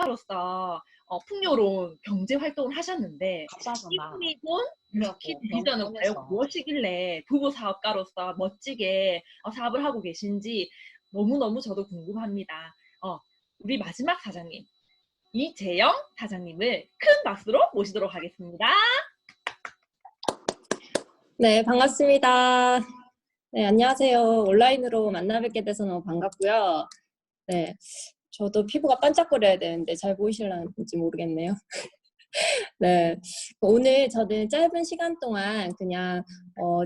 사업가로서 풍요로운 경제 활동을 하셨는데 감사하잖아. 이분이 키 그래갖고 병원 비전은 과연 꺼내서 무엇이길래 부부 사업가로서 멋지게 사업을 하고 계신지 너무너무 저도 궁금합니다. 우리 마지막 사장님, 이재영 사장님을 큰 박수로 모시도록 하겠습니다. 네, 반갑습니다. 네, 안녕하세요. 온라인으로 만나 뵙게 돼서 너무 반갑고요. 네, 저도 피부가 반짝거려야 되는데 잘 보이실런지 모르겠네요. 네, 오늘 저는 짧은 시간 동안 그냥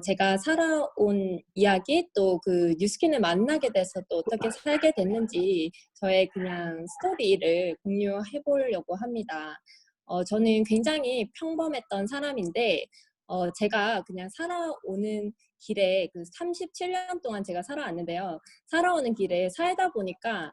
제가 살아온 이야기 또 그 뉴스킨을 만나게 돼서 또 어떻게 살게 됐는지 저의 그냥 스토리를 공유해 보려고 합니다. 저는 굉장히 평범했던 사람인데 제가 그냥 살아오는 길에 그 37년 동안 제가 살아왔는데요. 살아오는 길에 살다 보니까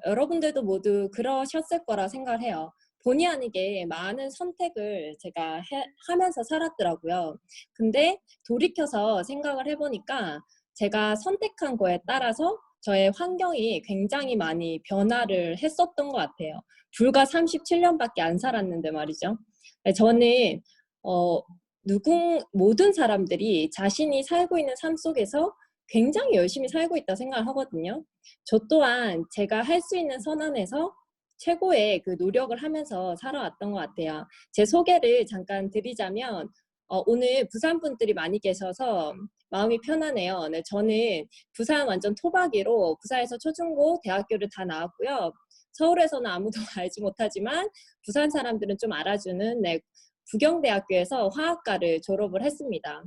여러분들도 모두 그러셨을 거라 생각을 해요. 본의 아니게 많은 선택을 제가 하면서 살았더라고요. 근데 돌이켜서 생각을 해보니까 제가 선택한 거에 따라서 저의 환경이 굉장히 많이 변화를 했었던 것 같아요. 불과 37년밖에 안 살았는데 말이죠. 저는 모든 사람들이 자신이 살고 있는 삶 속에서 굉장히 열심히 살고 있다 생각을 하거든요. 저 또한 제가 할 수 있는 선언에서 최고의 그 노력을 하면서 살아왔던 것 같아요. 제 소개를 잠깐 드리자면 오늘 부산 분들이 많이 계셔서 마음이 편하네요. 네, 저는 부산 완전 토박이로 부산에서 초중고 대학교를 다 나왔고요. 서울에서는 아무도 알지 못하지만 부산 사람들은 좀 알아주는 부경대학교에서 화학과를 졸업을 했습니다.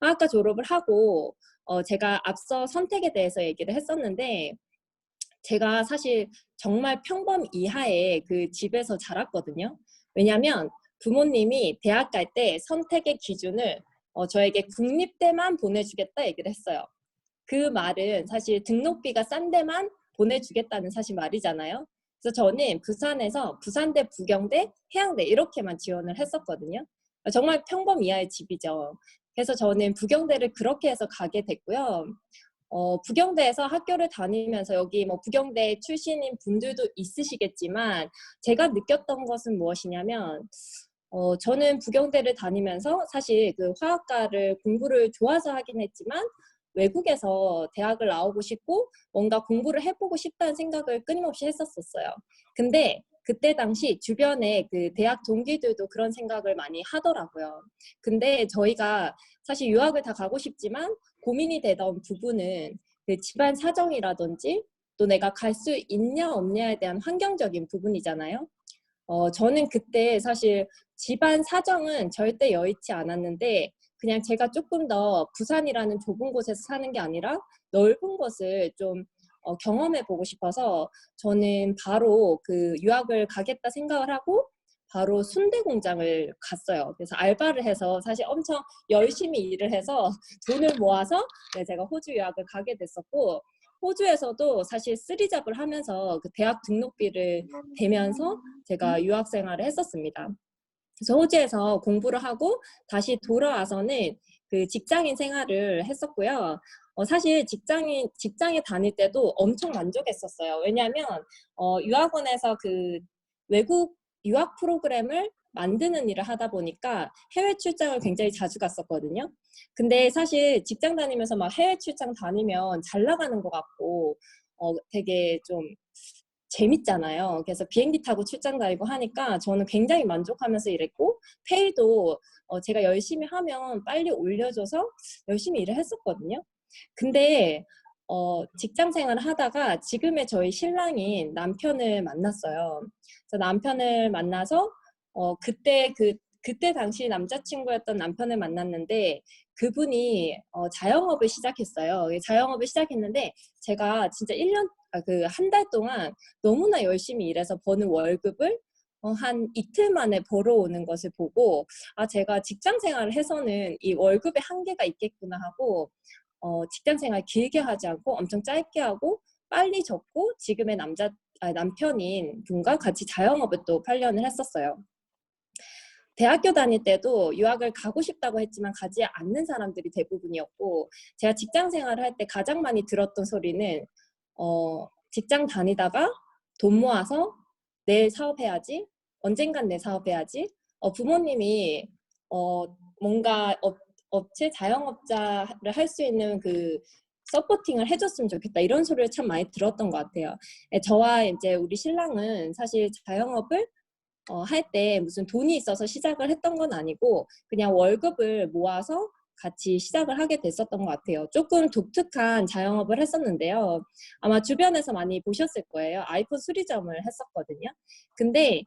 화학과 졸업을 하고 제가 앞서 선택에 대해서 얘기를 했었는데 제가 사실 정말 평범 이하의 그 집에서 자랐거든요. 왜냐하면 부모님이 대학 갈 때 선택의 기준을 저에게 국립대만 보내주겠다 얘기를 했어요. 그 말은 사실 등록비가 싼 데만 보내주겠다는 사실 말이잖아요. 그래서 저는 부산에서 부산대, 부경대, 해양대 이렇게만 지원을 했었거든요. 정말 평범 이하의 집이죠. 그래서 저는 부경대를 그렇게 해서 가게 됐고요. 부경대에서 학교를 다니면서 여기 뭐 부경대 출신인 분들도 있으시겠지만 제가 느꼈던 것은 무엇이냐면 저는 부경대를 다니면서 사실 그 화학과를 공부를 좋아서 하긴 했지만 외국에서 대학을 나오고 싶고 뭔가 공부를 해보고 싶다는 생각을 끊임없이 했었어요. 근데 그때 당시 주변에 그 대학 동기들도 그런 생각을 많이 하더라고요. 근데 저희가 사실 유학을 다 가고 싶지만 고민이 되던 부분은 그 집안 사정이라든지 또 내가 갈 수 있냐 없냐에 대한 환경적인 부분이잖아요. 저는 그때 사실 집안 사정은 절대 여의치 않았는데 그냥 제가 조금 더 부산이라는 좁은 곳에서 사는 게 아니라 넓은 곳을 좀 경험해보고 싶어서 저는 바로 그 유학을 가겠다 생각을 하고 바로 순대 공장을 갔어요. 그래서 알바를 해서 사실 엄청 열심히 일을 해서 돈을 모아서 제가 호주 유학을 가게 됐었고 호주에서도 사실 쓰리잡을 하면서 그 대학 등록비를 대면서 제가 유학 생활을 했었습니다. 그래서 호주에서 공부를 하고 다시 돌아와서는 그 직장인 생활을 했었고요. 사실 직장에 다닐 때도 엄청 만족했었어요. 왜냐하면 유학원에서 그 외국 유학 프로그램을 만드는 일을 하다 보니까 해외 출장을 굉장히 자주 갔었거든요. 근데 사실 직장 다니면서 막 해외 출장 다니면 잘 나가는 것 같고 되게 좀 재밌잖아요. 그래서 비행기 타고 출장 다니고 하니까 저는 굉장히 만족하면서 일했고 페이도 제가 열심히 하면 빨리 올려줘서 열심히 일을 했었거든요. 근데 직장 생활을 하다가 지금의 저희 신랑인 남편을 만났어요. 그래서 남편을 만나서 그때 당시 남자친구였던 남편을 만났는데 그분이 자영업을 시작했어요. 자영업을 시작했는데 제가 진짜 한 달 동안 너무나 열심히 일해서 버는 월급을 한 이틀 만에 벌어오는 것을 보고 제가 직장 생활을 해서는 이 월급에 한계가 있겠구나 하고 직장 생활 길게 하지 않고 엄청 짧게 하고 빨리 접고 지금의 남편인 분과 같이 자영업을 또 8년을 했었어요. 대학교 다닐 때도 유학을 가고 싶다고 했지만 가지 않는 사람들이 대부분이었고 제가 직장 생활을 할 때 가장 많이 들었던 소리는 직장 다니다가 돈 모아서 내일 사업해야지, 언젠간 내 사업해야지, 부모님이 뭔가 업체 자영업자를 할 수 있는 그 서포팅을 해줬으면 좋겠다 이런 소리를 참 많이 들었던 것 같아요. 저와 이제 우리 신랑은 사실 자영업을 할 때 무슨 돈이 있어서 시작을 했던 건 아니고 그냥 월급을 모아서 같이 시작을 하게 됐었던 것 같아요. 조금 독특한 자영업을 했었는데요. 아마 주변에서 많이 보셨을 거예요. 아이폰 수리점을 했었거든요. 근데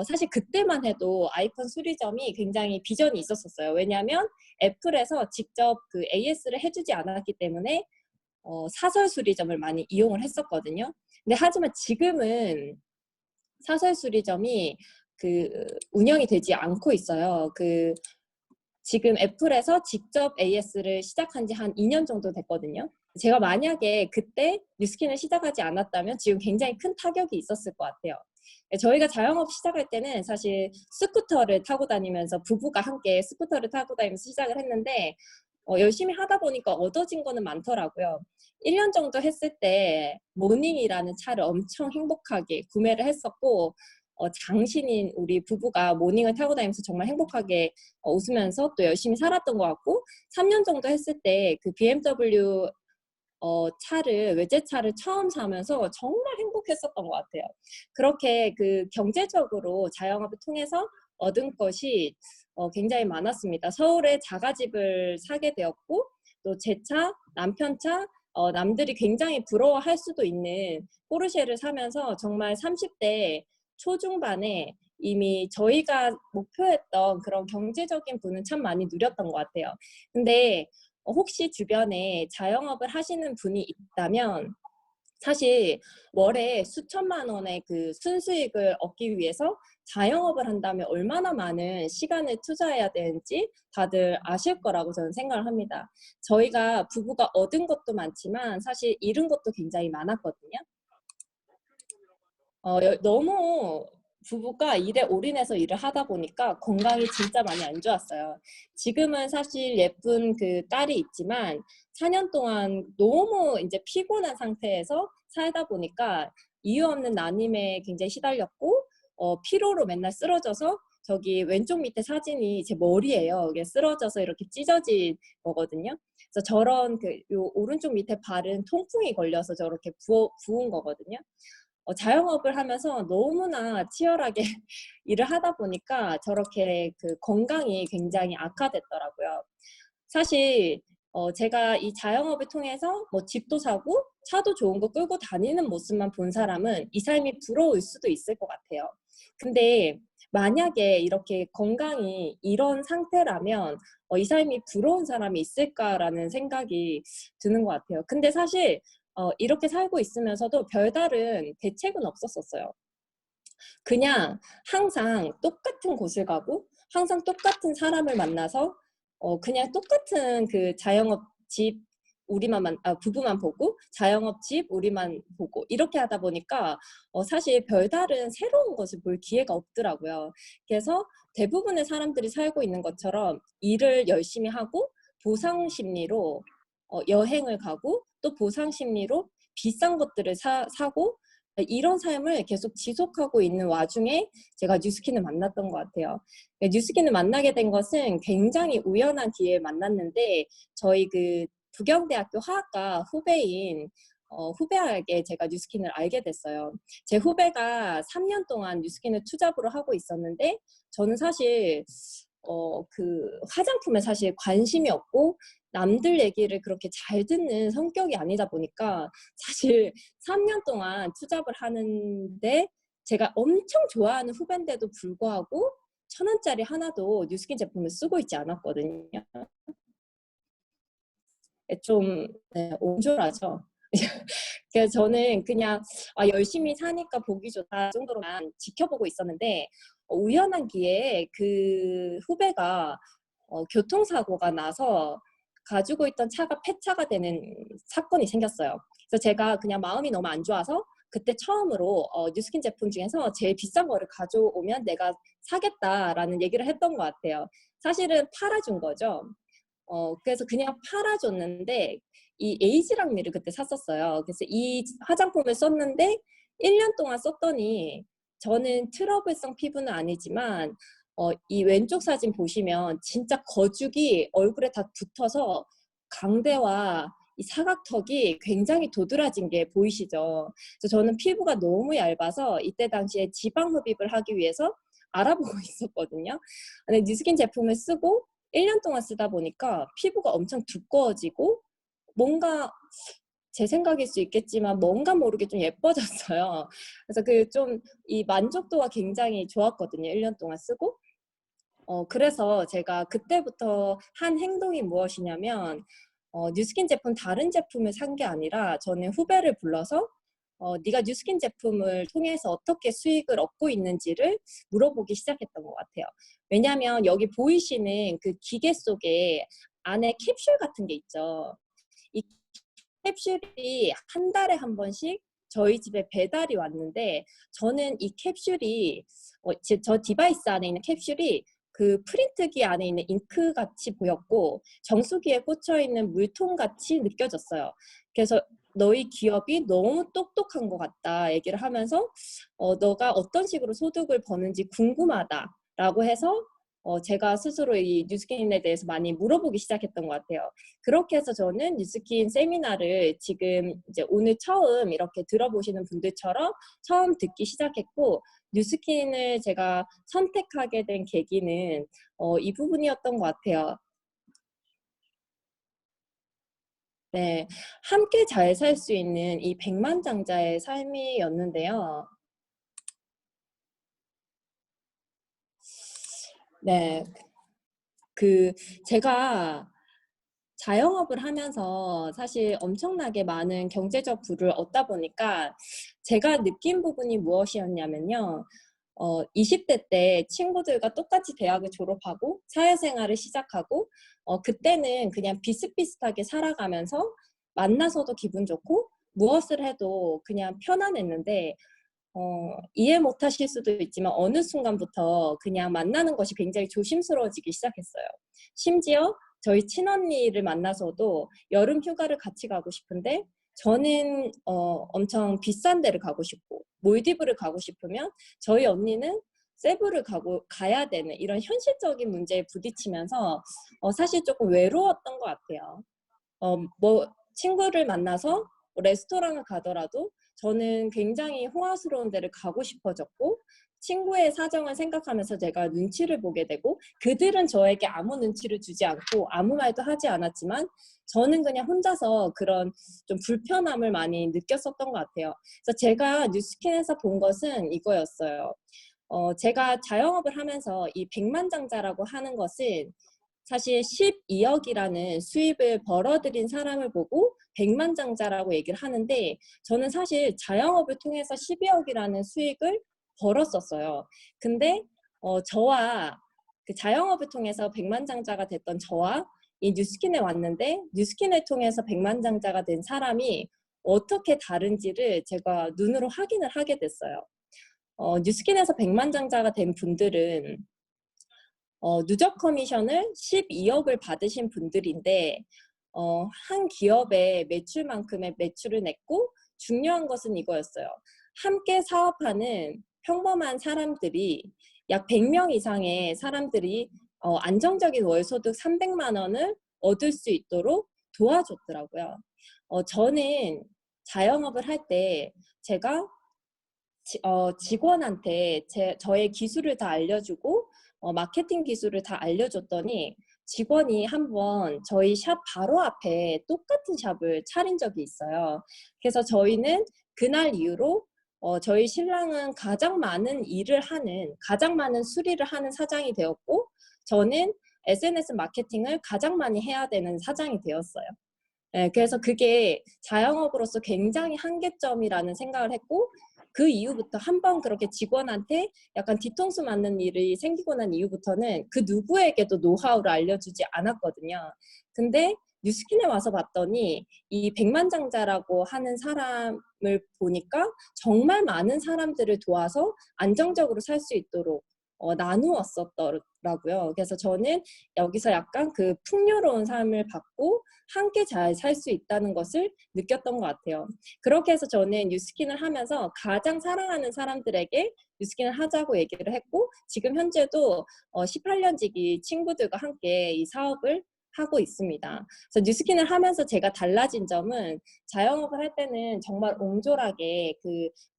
사실 그때만 해도 아이폰 수리점이 굉장히 비전이 있었었어요. 왜냐하면 애플에서 직접 그 AS를 해주지 않았기 때문에 사설 수리점을 많이 이용을 했었거든요. 근데 하지만 지금은 사설 수리점이 그 운영이 되지 않고 있어요. 지금 애플에서 직접 AS를 시작한 지 한 2년 정도 됐거든요. 제가 만약에 그때 뉴스킨을 시작하지 않았다면 지금 굉장히 큰 타격이 있었을 것 같아요. 저희가 자영업 시작할 때는 사실 스쿠터를 타고 다니면서 부부가 함께 스쿠터를 타고 다니면서 시작을 했는데 열심히 하다 보니까 얻어진 거는 많더라고요. 1년 정도 했을 때 모닝이라는 차를 엄청 행복하게 구매를 했었고 장신인 우리 부부가 모닝을 타고 다니면서 정말 행복하게 웃으면서 또 열심히 살았던 것 같고 3년 정도 했을 때 그 BMW 외제차를 처음 사면서 정말 행복했었던 것 같아요. 그렇게 그 경제적으로 자영업을 통해서 얻은 것이 굉장히 많았습니다. 서울에 자가집을 사게 되었고 또 제 차, 남편 차, 남들이 굉장히 부러워할 수도 있는 포르쉐를 사면서 정말 30대 초중반에 이미 저희가 목표했던 그런 경제적인 부는 참 많이 누렸던 것 같아요. 근데 혹시 주변에 자영업을 하시는 분이 있다면 사실 월에 수천만 원의 그 순수익을 얻기 위해서 자영업을 한다면 얼마나 많은 시간을 투자해야 되는지 다들 아실 거라고 저는 생각을 합니다. 저희가 부부가 얻은 것도 많지만 사실 잃은 것도 굉장히 많았거든요. 너무 부부가 일에 올인해서 일을 하다 보니까 건강이 진짜 많이 안 좋았어요. 지금은 사실 예쁜 그 딸이 있지만 4년 동안 너무 이제 피곤한 상태에서 살다 보니까 이유 없는 난임에 굉장히 시달렸고 피로로 맨날 쓰러져서 저기 왼쪽 밑에 사진이 제 머리예요. 이게 쓰러져서 이렇게 찢어진 거거든요. 그래서 저런 요 오른쪽 밑에 발은 통풍이 걸려서 저렇게 부은 거거든요. 자영업을 하면서 너무나 치열하게 일을 하다 보니까 저렇게 그 건강이 굉장히 악화됐더라고요. 사실 제가 이 자영업을 통해서 뭐 집도 사고 차도 좋은 거 끌고 다니는 모습만 본 사람은 이 삶이 부러울 수도 있을 것 같아요. 근데 만약에 이렇게 건강이 이런 상태라면 이 삶이 부러운 사람이 있을까라는 생각이 드는 것 같아요. 근데 사실 이렇게 살고 있으면서도 별다른 대책은 없었었어요. 그냥 항상 똑같은 곳을 가고 항상 똑같은 사람을 만나서 그냥 똑같은 그 자영업 집 부부만 보고 자영업 집 우리만 보고 이렇게 하다 보니까 사실 별다른 새로운 것을 볼 기회가 없더라고요. 그래서 대부분의 사람들이 살고 있는 것처럼 일을 열심히 하고 보상 심리로 여행을 가고 또 보상 심리로 비싼 것들을 사고 이런 삶을 계속 지속하고 있는 와중에 제가 뉴스킨을 만났던 것 같아요. 뉴스킨을 만나게 된 것은 굉장히 우연한 기회에 만났는데 저희 그 부경대학교 화학과 후배인 후배에게 제가 뉴스킨을 알게 됐어요. 제 후배가 3년 동안 뉴스킨을 투잡으로 하고 있었는데 저는 사실 그 화장품에 사실 관심이 없고 남들 얘기를 그렇게 잘 듣는 성격이 아니다 보니까 사실 3년 동안 투잡을 하는데 제가 엄청 좋아하는 후배인데도 불구하고 1,000원짜리 하나도 뉴스킨 제품을 쓰고 있지 않았거든요. 좀 옹졸하죠. 그래서 저는 그냥 열심히 사니까 보기 좋다 정도로만 지켜보고 있었는데 우연한 기회에 그 후배가 교통사고가 나서 가지고 있던 차가 폐차가 되는 사건이 생겼어요. 그래서 제가 그냥 마음이 너무 안 좋아서 그때 처음으로 뉴스킨 제품 중에서 제일 비싼 거를 가져오면 내가 사겠다라는 얘기를 했던 것 같아요. 사실은 팔아준 거죠. 그래서 그냥 팔아줬는데 이 에이지랑미를 그때 샀었어요. 그래서 이 화장품을 썼는데 1년 동안 썼더니 저는 트러블성 피부는 아니지만 이 왼쪽 사진 보시면 진짜 거죽이 얼굴에 다 붙어서 광대와 이 사각턱이 굉장히 도드라진 게 보이시죠? 그래서 저는 피부가 너무 얇아서 이때 당시에 지방 흡입을 하기 위해서 알아보고 있었거든요. 근데 뉴스킨 제품을 쓰고 1년 동안 쓰다 보니까 피부가 엄청 두꺼워지고 뭔가 제 생각일 수 있겠지만 뭔가 모르게 좀 예뻐졌어요. 그래서 그 좀 이 만족도가 굉장히 좋았거든요. 1년 동안 쓰고. 그래서 제가 그때부터 한 행동이 무엇이냐면 뉴스킨 제품 다른 제품을 산 게 아니라 저는 후배를 불러서 네가 뉴스킨 제품을 통해서 어떻게 수익을 얻고 있는지를 물어보기 시작했던 것 같아요. 왜냐하면 여기 보이시는 그 기계 속에 안에 캡슐 같은 게 있죠. 이 캡슐이 한 달에 한 번씩 저희 집에 배달이 왔는데 저는 이 캡슐이 저 디바이스 안에 있는 캡슐이 그 프린트기 안에 있는 잉크 같이 보였고 정수기에 꽂혀 있는 물통 같이 느껴졌어요. 그래서 너희 기업이 너무 똑똑한 것 같다 얘기를 하면서 너가 어떤 식으로 소득을 버는지 궁금하다라고 해서 제가 스스로 이 뉴스킨에 대해서 많이 물어보기 시작했던 것 같아요. 그렇게 해서 저는 뉴스킨 세미나를 지금 이제 오늘 처음 이렇게 들어보시는 분들처럼 처음 듣기 시작했고 뉴스킨을 제가 선택하게 된 계기는 이 부분이었던 것 같아요. 네, 함께 잘 살 수 있는 이 백만장자의 삶이었는데요. 네, 제가 자영업을 하면서 사실 엄청나게 많은 경제적 부를 얻다 보니까 제가 느낀 부분이 무엇이었냐면요. 20대 때 친구들과 똑같이 대학을 졸업하고 사회생활을 시작하고 그때는 그냥 비슷비슷하게 살아가면서 만나서도 기분 좋고 무엇을 해도 그냥 편안했는데 이해 못하실 수도 있지만 어느 순간부터 그냥 만나는 것이 굉장히 조심스러워지기 시작했어요. 심지어 저희 친언니를 만나서도 여름 휴가를 같이 가고 싶은데 저는 엄청 비싼 데를 가고 싶고 몰디브를 가고 싶으면 저희 언니는 세부를 가야 되는 이런 현실적인 문제에 부딪히면서 사실 조금 외로웠던 것 같아요. 뭐 친구를 만나서 레스토랑을 가더라도 저는 굉장히 호화스러운 데를 가고 싶어졌고 친구의 사정을 생각하면서 제가 눈치를 보게 되고 그들은 저에게 아무 눈치를 주지 않고 아무 말도 하지 않았지만 저는 그냥 혼자서 그런 좀 불편함을 많이 느꼈었던 것 같아요. 그래서 제가 뉴스킨에서 본 것은 이거였어요. 제가 자영업을 하면서 이 백만장자라고 하는 것은 사실 12억이라는 수입을 벌어들인 사람을 보고 백만장자라고 얘기를 하는데 저는 사실 자영업을 통해서 12억이라는 수익을 벌었었어요. 근데 저와 그 자영업을 통해서 백만장자가 됐던 저와 이 뉴스킨에 왔는데 뉴스킨을 통해서 백만장자가 된 사람이 어떻게 다른지를 제가 눈으로 확인을 하게 됐어요. 뉴스킨에서 백만장자가 된 분들은 누적 커미션을 12억을 받으신 분들인데 한 기업의 매출만큼의 매출을 냈고 중요한 것은 이거였어요. 함께 사업하는 평범한 사람들이 약 100명 이상의 사람들이 안정적인 월소득 300만 원을 얻을 수 있도록 도와줬더라고요. 저는 자영업을 할 때 제가 직원한테 저의 기술을 다 알려주고 마케팅 기술을 다 알려줬더니 직원이 한번 저희 샵 바로 앞에 똑같은 샵을 차린 적이 있어요. 그래서 저희는 그날 이후로 저희 신랑은 가장 많은 일을 하는, 가장 많은 수리를 하는 사장이 되었고 저는 SNS 마케팅을 가장 많이 해야 되는 사장이 되었어요. 네, 그래서 그게 자영업으로서 굉장히 한계점이라는 생각을 했고 그 이후부터 한 번 그렇게 직원한테 약간 뒤통수 맞는 일이 생기고 난 이후부터는 그 누구에게도 노하우를 알려주지 않았거든요. 근데 뉴스킨에 와서 봤더니 이 백만장자라고 하는 사람을 보니까 정말 많은 사람들을 도와서 안정적으로 살 수 있도록 나누었었더라고요. 그래서 저는 여기서 약간 그 풍요로운 삶을 받고 함께 잘 살 수 있다는 것을 느꼈던 것 같아요. 그렇게 해서 저는 뉴스킨을 하면서 가장 사랑하는 사람들에게 뉴스킨을 하자고 얘기를 했고 지금 현재도 18년지기 친구들과 함께 이 사업을 하고 있습니다. 그래서 뉴스킨을 하면서 제가 달라진 점은 자영업을 할 때는 정말 옹졸하게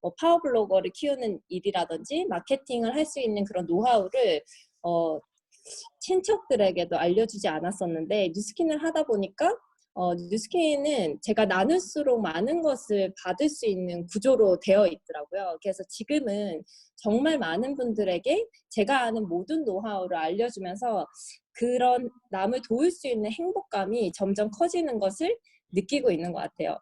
뭐 파워블로거를 키우는 일이라든지 마케팅을 할 수 있는 그런 노하우를 친척들에게도 알려주지 않았었는데 뉴스킨을 하다 보니까 뉴스킨은 제가 나눌수록 많은 것을 받을 수 있는 구조로 되어 있더라고요. 그래서 지금은 정말 많은 분들에게 제가 아는 모든 노하우를 알려주면서 그런 남을 도울 수 있는 행복감이 점점 커지는 것을 느끼고 있는 것 같아요.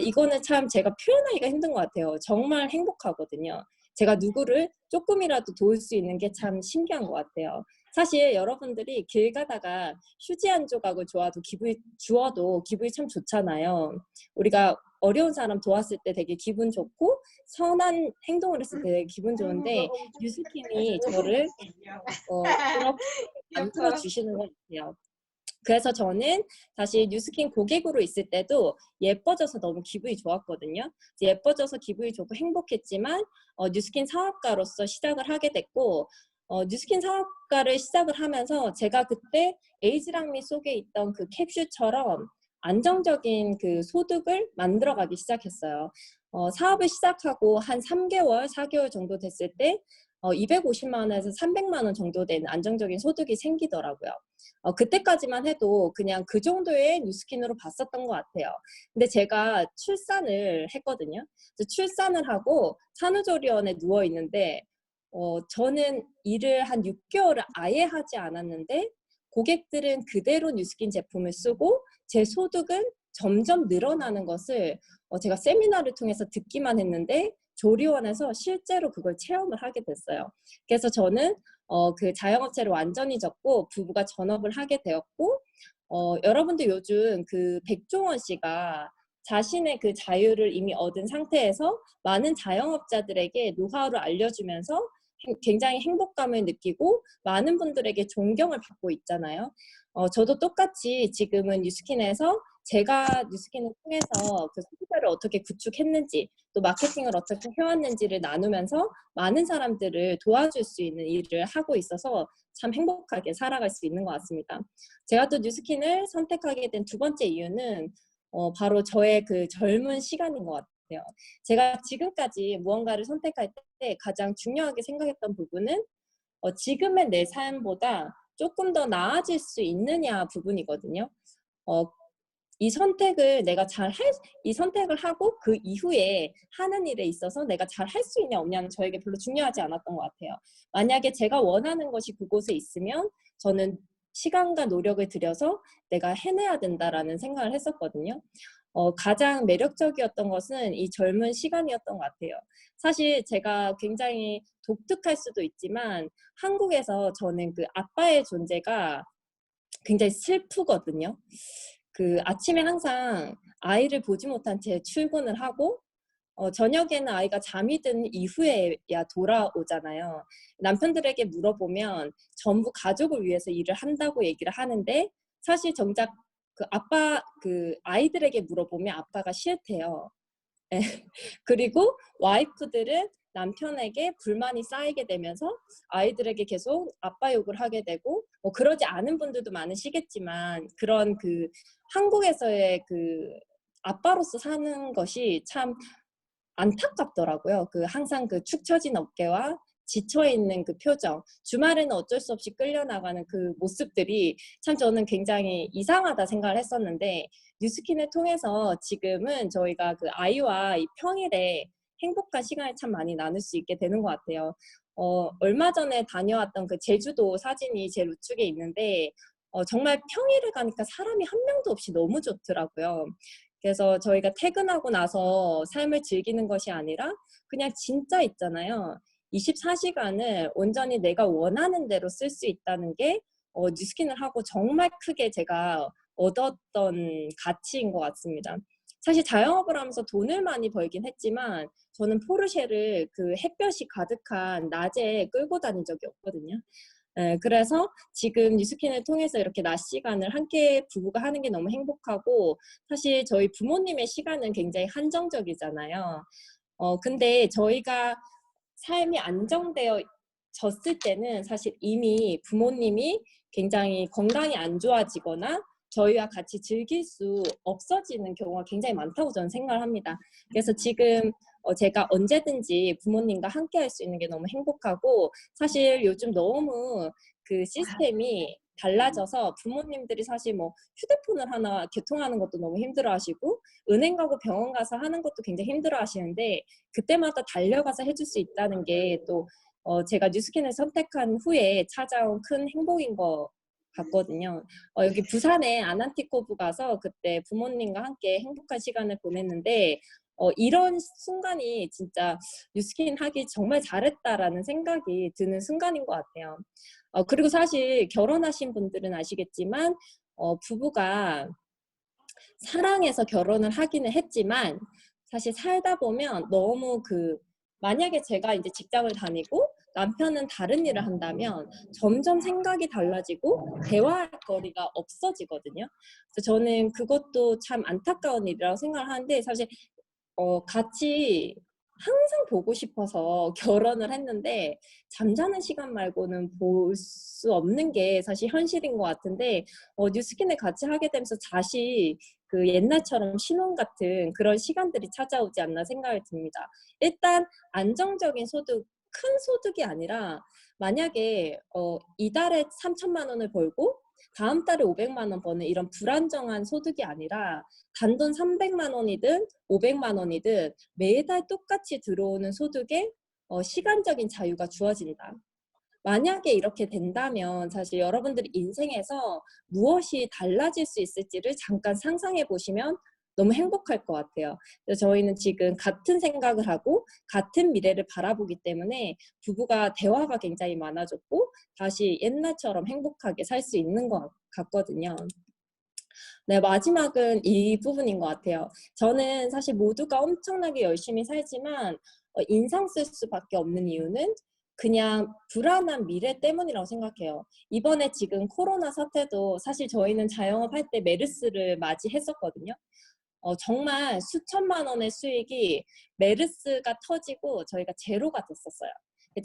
이거는 참 제가 표현하기가 힘든 것 같아요. 정말 행복하거든요. 제가 누구를 조금이라도 도울 수 있는 게 참 신기한 것 같아요. 사실 여러분들이 길 가다가 휴지 한 조각을 주어도 기분이 참 좋잖아요. 우리가 어려운 사람 도왔을 때 되게 기분 좋고 선한 행동을 했을 때 되게 기분 좋은데 뉴스킨이 저를 그렇게 만들어 주시는 것 같아요. 그래서 저는 다시 뉴스킨 고객으로 있을 때도 예뻐져서 너무 기분이 좋았거든요. 예뻐져서 기분이 좋고 행복했지만 뉴스킨 사업가로서 시작을 하게 됐고 뉴스킨 사업가를 시작을 하면서 제가 그때 에이즈랑미 속에 있던 그 캡슐처럼 안정적인 그 소득을 만들어가기 시작했어요. 사업을 시작하고 한 3개월, 4개월 정도 됐을 때 250만 원에서 300만 원 정도 되는 안정적인 소득이 생기더라고요. 그때까지만 해도 그냥 그 정도의 뉴스킨으로 봤었던 것 같아요. 근데 제가 출산을 했거든요. 그래서 출산을 하고 산후조리원에 누워 있는데 저는 일을 한 6개월을 아예 하지 않았는데 고객들은 그대로 뉴스킨 제품을 쓰고 제 소득은 점점 늘어나는 것을 제가 세미나를 통해서 듣기만 했는데 조리원에서 실제로 그걸 체험을 하게 됐어요. 그래서 저는 그 자영업체를 완전히 접고 부부가 전업을 하게 되었고 여러분들 요즘 그 백종원 씨가 자신의 그 자유를 이미 얻은 상태에서 많은 자영업자들에게 노하우를 알려주면서 굉장히 행복감을 느끼고 많은 분들에게 존경을 받고 있잖아요. 저도 똑같이 지금은 뉴스킨에서 제가 뉴스킨을 통해서 그 소비자를 어떻게 구축했는지 또 마케팅을 어떻게 해왔는지를 나누면서 많은 사람들을 도와줄 수 있는 일을 하고 있어서 참 행복하게 살아갈 수 있는 것 같습니다. 제가 또 뉴스킨을 선택하게 된 두 번째 이유는 바로 저의 그 젊은 시간인 것 같아요. 제가 지금까지 무언가를 선택할 때 가장 중요하게 생각했던 부분은 지금의 내 삶보다 조금 더 나아질 수 있느냐 부분이거든요. 이 선택을 이 선택을 하고 그 이후에 하는 일에 있어서 내가 잘 할 수 있냐 없냐는 저에게 별로 중요하지 않았던 것 같아요. 만약에 제가 원하는 것이 그곳에 있으면 저는 시간과 노력을 들여서 내가 해내야 된다라는 생각을 했었거든요. 가장 매력적이었던 것은 이 젊은 시간이었던 것 같아요. 사실 제가 굉장히 독특할 수도 있지만 한국에서 저는 그 아빠의 존재가 굉장히 슬프거든요. 그 아침에 항상 아이를 보지 못한 채 출근을 하고 저녁에는 아이가 잠이 든 이후에야 돌아오잖아요. 남편들에게 물어보면 전부 가족을 위해서 일을 한다고 얘기를 하는데 사실 정작 그 아이들에게 물어보면 아빠가 싫대요. 예. 그리고 와이프들은 남편에게 불만이 쌓이게 되면서 아이들에게 계속 아빠 욕을 하게 되고 그러지 않은 분들도 많으시겠지만 그런 그 한국에서의 그 아빠로서 사는 것이 참 안타깝더라고요. 항상 그 축 처진 어깨와 지쳐 있는 그 표정, 주말에는 어쩔 수 없이 끌려나가는 그 모습들이 참 저는 굉장히 이상하다 생각을 했었는데 뉴스킨을 통해서 지금은 저희가 그 아이와 이 평일에 행복한 시간을 참 많이 나눌 수 있게 되는 것 같아요. 얼마 전에 다녀왔던 그 제주도 사진이 제 우측에 있는데 정말 평일에 가니까 사람이 한 명도 없이 너무 좋더라고요. 그래서 저희가 퇴근하고 나서 삶을 즐기는 것이 아니라 그냥 진짜 있잖아요. 24시간을 온전히 내가 원하는 대로 쓸 수 있다는 게 뉴스킨을 하고 정말 크게 제가 얻었던 가치인 것 같습니다. 사실 자영업을 하면서 돈을 많이 벌긴 했지만 저는 포르쉐를 그 햇볕이 가득한 낮에 끌고 다닌 적이 없거든요. 그래서 지금 뉴스킨을 통해서 이렇게 낮 시간을 함께 부부가 하는 게 너무 행복하고 사실 저희 부모님의 시간은 굉장히 한정적이잖아요. 근데 저희가 삶이 안정되어졌을 때는 사실 이미 부모님이 굉장히 건강이 안 좋아지거나 저희와 같이 즐길 수 없어지는 경우가 굉장히 많다고 저는 생각을 합니다. 그래서 지금 제가 언제든지 부모님과 함께 할 수 있는 게 너무 행복하고, 사실 요즘 너무 그 시스템이 달라져서 부모님들이 사실 뭐 휴대폰을 하나 개통하는 것도 너무 힘들어하시고 은행 가고 병원 가서 하는 것도 굉장히 힘들어하시는데, 그때마다 달려가서 해줄 수 있다는 게 또 제가 뉴스킨을 선택한 후에 찾아온 큰 행복인 것 같거든요. 여기 부산에 아난티코브 가서 그때 부모님과 함께 행복한 시간을 보냈는데, 이런 순간이 진짜 뉴스킨 하기 정말 잘했다라는 생각이 드는 순간인 것 같아요. 그리고 사실 결혼하신 분들은 아시겠지만 부부가 사랑해서 결혼을 하기는 했지만 사실 살다 보면 너무 만약에 제가 이제 직장을 다니고 남편은 다른 일을 한다면 점점 생각이 달라지고 대화할 거리가 없어지거든요. 그래서 저는 그것도 참 안타까운 일이라고 생각을 하는데, 사실 같이 항상 보고 싶어서 결혼을 했는데 잠자는 시간 말고는 볼 수 없는 게 사실 현실인 것 같은데, 뉴스킨을 같이 하게 되면서 다시 그 옛날처럼 신혼 같은 그런 시간들이 찾아오지 않나 생각이 듭니다. 일단 안정적인 소득, 큰 소득이 아니라 만약에 이달에 3천만 원을 벌고 다음 달에 500만 원 버는 이런 불안정한 소득이 아니라 단돈 300만 원이든 500만 원이든 매달 똑같이 들어오는 소득에 시간적인 자유가 주어진다. 만약에 이렇게 된다면 사실 여러분들이 인생에서 무엇이 달라질 수 있을지를 잠깐 상상해 보시면 너무 행복할 것 같아요. 그래서 저희는 지금 같은 생각을 하고 같은 미래를 바라보기 때문에 부부가 대화가 굉장히 많아졌고 다시 옛날처럼 행복하게 살 수 있는 것 같거든요. 네, 마지막은 이 부분인 것 같아요. 저는 사실 모두가 엄청나게 열심히 살지만 인상 쓸 수밖에 없는 이유는 그냥 불안한 미래 때문이라고 생각해요. 이번에 지금 코로나 사태도 사실 저희는 자영업할 때 메르스를 맞이했었거든요. 정말 수천만 원의 수익이 메르스가 터지고 저희가 제로가 됐었어요.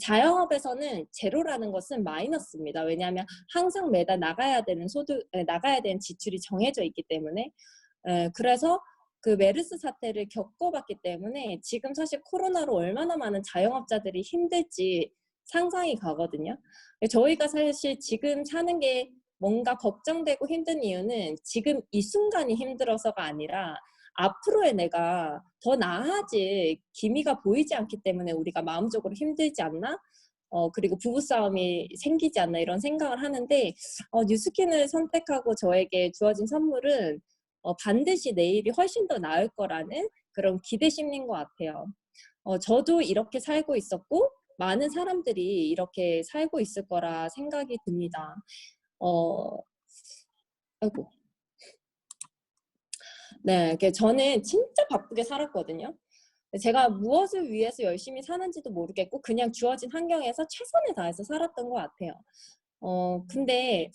자영업에서는 제로라는 것은 마이너스입니다. 왜냐하면 항상 매달 나가야 되는 나가야 되는 지출이 정해져 있기 때문에. 그래서 그 메르스 사태를 겪어봤기 때문에 지금 사실 코로나로 얼마나 많은 자영업자들이 힘들지 상상이 가거든요. 저희가 사실 지금 사는 게 뭔가 걱정되고 힘든 이유는 지금 이 순간이 힘들어서가 아니라 앞으로의 내가 더 나아질 기미가 보이지 않기 때문에 우리가 마음적으로 힘들지 않나? 그리고 부부싸움이 생기지 않나 이런 생각을 하는데, 뉴스킨을 선택하고 저에게 주어진 선물은 반드시 내일이 훨씬 더 나을 거라는 그런 기대 심리인 것 같아요. 저도 이렇게 살고 있었고 많은 사람들이 이렇게 살고 있을 거라 생각이 듭니다. 아이고. 네, 저는 진짜 바쁘게 살았거든요. 제가 무엇을 위해서 열심히 사는지도 모르겠고 그냥 주어진 환경에서 최선을 다해서 살았던 것 같아요. 근데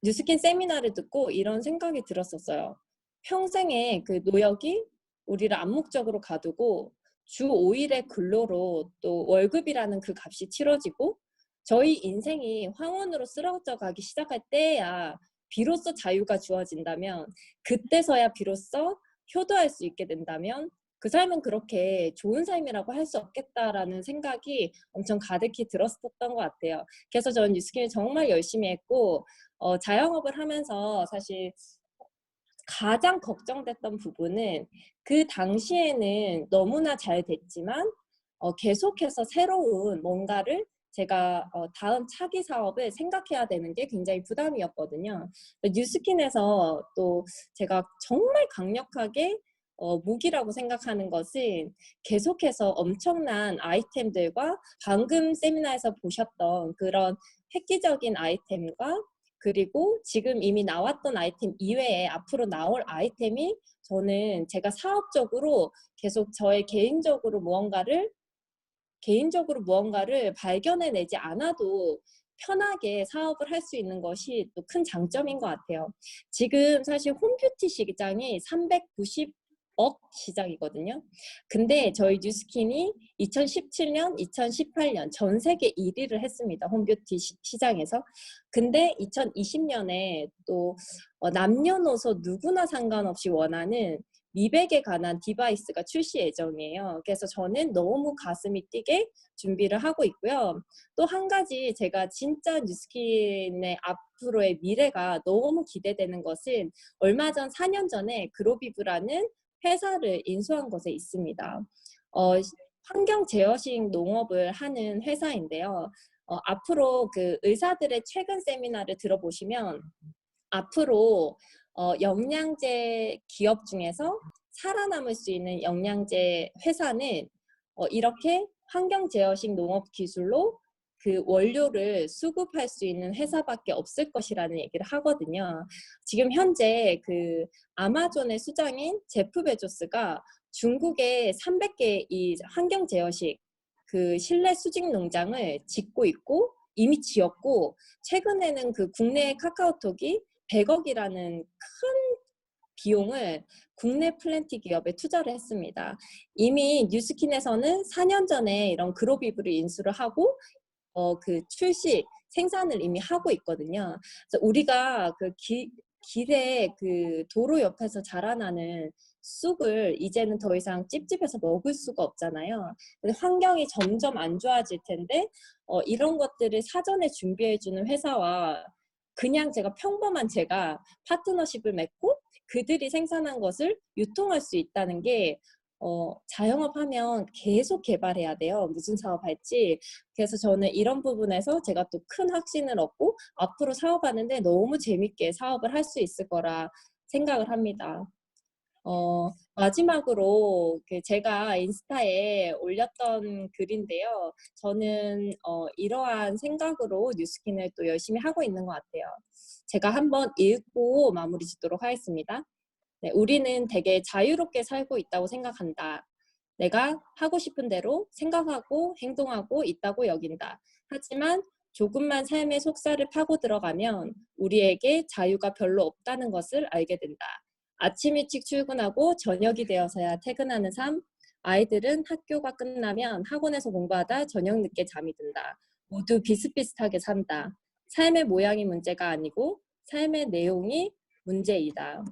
뉴스킨 세미나를 듣고 이런 생각이 들었었어요. 평생의 그 노역이 우리를 암묵적으로 가두고 주 5일의 근로로 또 월급이라는 그 값이 치러지고 저희 인생이 황혼으로 쓰러져 가기 시작할 때야 비로소 자유가 주어진다면, 그때서야 비로소 효도할 수 있게 된다면 그 삶은 그렇게 좋은 삶이라고 할 수 없겠다라는 생각이 엄청 가득히 들었었던 것 같아요. 그래서 저는 뉴스킨을 정말 열심히 했고 자영업을 하면서 사실 가장 걱정됐던 부분은 그 당시에는 너무나 잘 됐지만 계속해서 새로운 뭔가를 제가 다음 차기 사업을 생각해야 되는 게 굉장히 부담이었거든요. 뉴스킨에서 또 제가 정말 강력하게 무기라고 생각하는 것은 계속해서 엄청난 아이템들과 방금 세미나에서 보셨던 그런 획기적인 아이템과 그리고 지금 이미 나왔던 아이템 이외에 앞으로 나올 아이템이 저는 제가 사업적으로 계속 저의 개인적으로 무언가를 발견해내지 않아도 편하게 사업을 할 수 있는 것이 또 큰 장점인 것 같아요. 지금 사실 홈뷰티 시장이 시장이거든요. 근데 저희 뉴스킨이 2017년, 2018년 전 세계 1위를 했습니다. 홈뷰티 시장에서. 근데 2020년에 또 남녀노소 누구나 상관없이 원하는 미백에 관한 디바이스가 출시 예정이에요. 그래서 저는 너무 가슴이 뛰게 준비를 하고 있고요. 또 한 가지 제가 진짜 뉴스킨의 앞으로의 미래가 너무 기대되는 것은 얼마 전 4년 전에 그로비브라는 회사를 인수한 곳에 있습니다. 환경 제어식 농업을 하는 회사인데요. 앞으로 그 의사들의 최근 세미나를 들어보시면 앞으로 영양제 기업 중에서 살아남을 수 있는 영양제 회사는 이렇게 환경 제어식 농업 기술로 그 원료를 수급할 수 있는 회사밖에 없을 것이라는 얘기를 하거든요. 지금 현재 그 아마존의 수장인 제프 베조스가 중국에 300개 이 환경 제어식 그 실내 수직 농장을 짓고 있고 이미 지었고 최근에는 그 국내 카카오톡이 100억이라는 큰 비용을 국내 플랜트 기업에 투자를 했습니다. 이미 뉴스킨에서는 4년 전에 이런 그로비브를 인수를 하고 그 출시 생산을 이미 하고 있거든요. 그래서 우리가 그 길에 그 도로 옆에서 자라나는 쑥을 이제는 더 이상 찝찝해서 먹을 수가 없잖아요. 근데 환경이 점점 안 좋아질 텐데 이런 것들을 사전에 준비해주는 회사와 그냥 제가 평범한 제가 파트너십을 맺고 그들이 생산한 것을 유통할 수 있다는 게 자영업하면 계속 개발해야 돼요. 무슨 사업할지. 그래서 저는 이런 부분에서 제가 또 큰 확신을 얻고 앞으로 사업하는데 너무 재밌게 사업을 할 수 있을 거라 생각을 합니다. 마지막으로 제가 인스타에 올렸던 글인데요. 저는 이러한 생각으로 뉴스킨을 또 열심히 하고 있는 것 같아요. 제가 한번 읽고 마무리 짓도록 하겠습니다. 네, 우리는 되게 자유롭게 살고 있다고 생각한다. 내가 하고 싶은 대로 생각하고 행동하고 있다고 여긴다. 하지만 조금만 삶의 속살을 파고 들어가면 우리에게 자유가 별로 없다는 것을 알게 된다. 아침 일찍 출근하고 저녁이 되어서야 퇴근하는 삶. 아이들은 학교가 끝나면 학원에서 공부하다 저녁 늦게 잠이 든다. 모두 비슷비슷하게 산다. 삶의 모양이 문제가 아니고 삶의 내용이 문제이다.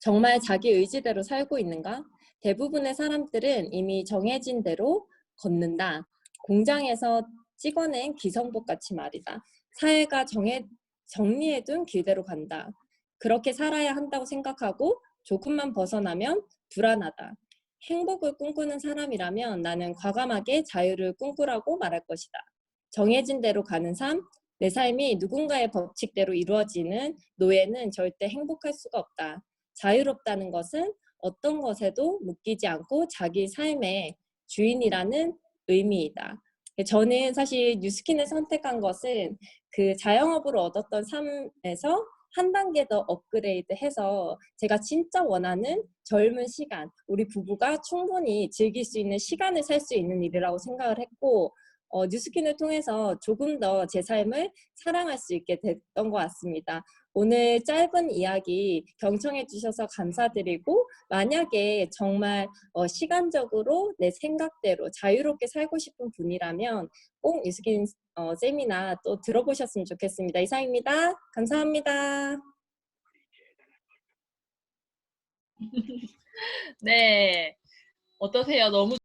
정말 자기 의지대로 살고 있는가? 대부분의 사람들은 이미 정해진 대로 걷는다. 공장에서 찍어낸 기성복 같이 말이다. 사회가 정리해둔 길대로 간다. 그렇게 살아야 한다고 생각하고 조금만 벗어나면 불안하다. 행복을 꿈꾸는 사람이라면 나는 과감하게 자유를 꿈꾸라고 말할 것이다. 정해진 대로 가는 삶, 내 삶이 누군가의 법칙대로 이루어지는 노예는 절대 행복할 수가 없다. 자유롭다는 것은 어떤 것에도 묶이지 않고 자기 삶의 주인이라는 의미이다. 저는 사실 뉴스킨을 선택한 것은 그 자영업으로 얻었던 삶에서 한 단계 더 업그레이드해서 제가 진짜 원하는 젊은 시간, 우리 부부가 충분히 즐길 수 있는 시간을 살 수 있는 일이라고 생각을 했고 뉴스킨을 통해서 조금 더 제 삶을 사랑할 수 있게 됐던 것 같습니다. 오늘 짧은 이야기 경청해 주셔서 감사드리고 만약에 정말 시간적으로 내 생각대로 자유롭게 살고 싶은 분이라면 꼭 뉴스킨 세미나 또 들어보셨으면 좋겠습니다. 이상입니다. 감사합니다. 네. 어떠세요? 너무